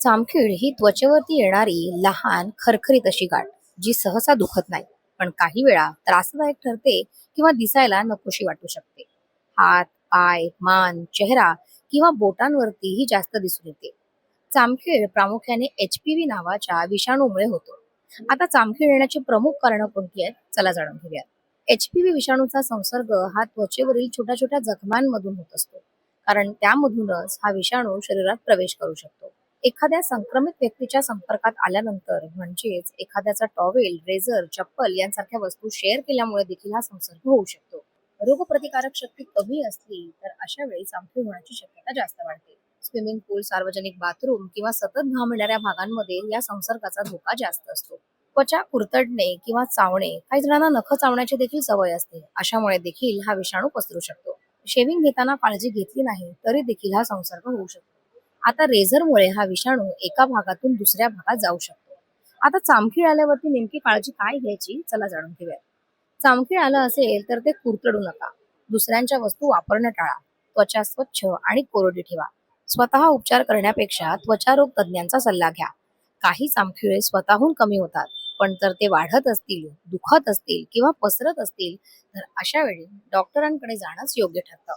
जामखीड ही त्वचेवरती येणारी लहान खरखरीत अशी गाठ जी सहसा दुखत नाही, पण काही वेळा त्रासदायक ठरते किंवा दिसायला नकोशी वाटू शकते. हात, पाय, मान, चेहरा किंवा बोटांवरतीही जास्त दिसून येते. जामखीड प्रामुख्याने HPV नावाच्या विषाणूमुळे होतो. आता जामखीड येण्याची प्रमुख कारणं कोणती आहेत चला जाणून घेऊयात. HPV विषाणूचा संसर्ग हा त्वचेवरील छोट्या छोट्या जखमांमधून होत असतो, कारण त्यामधूनच हा विषाणू शरीरात प्रवेश करू शकतो. एखाद्या संक्रमित व्यक्तीच्या संपर्कात आल्यानंतर, म्हणजेच एखाद्याचा टॉवेल, रेझर, चप्पल यांसारख्या वस्तू शेअर केल्यामुळे देखील हा संसर्ग होऊ शकतो. रोगप्रतिकारक शक्ती कमी असली तर अशा वेळी जामखीड होण्याची शक्यता जास्त वाढते. स्विमिंग पूल, सार्वजनिक बाथरूम किंवा सतत घाम येणाऱ्या भागांमध्ये या संसर्गाचा धोका जास्त असतो. त्वचा कुरतडणे किंवा चावणे, काही जणांना नख चावण्याची देखील सवय असते. अशामुळे देखील हा विषाणू पसरू शकतो. शेविंग घेताना काळजी घेतली नाही तरी देखील हा संसर्ग होऊ शकतो. आता रेझरमुळे हा विषाणू एका भागातून दुसऱ्या भागात जाऊ शकतो. आता जामखीड आल्यावरती नेमकी काळजी काय घ्यायची चला जाणून घेऊया. जामखीड आलं असेल तर ते कुरतडू नका. दुसऱ्यांच्या वस्तू वापरणं टाळा. त्वचा स्वच्छ आणि कोरडी ठेवा. स्वतः उपचार करण्यापेक्षा त्वचारोग तज्ञांचा सल्ला घ्या. काही जामखिळे स्वतःहून कमी होतात, पण जर ते वाढत असतील, दुखत असतील किंवा पसरत असतील तर अशा वेळी डॉक्टरांकडे जाणंच योग्य ठरतं.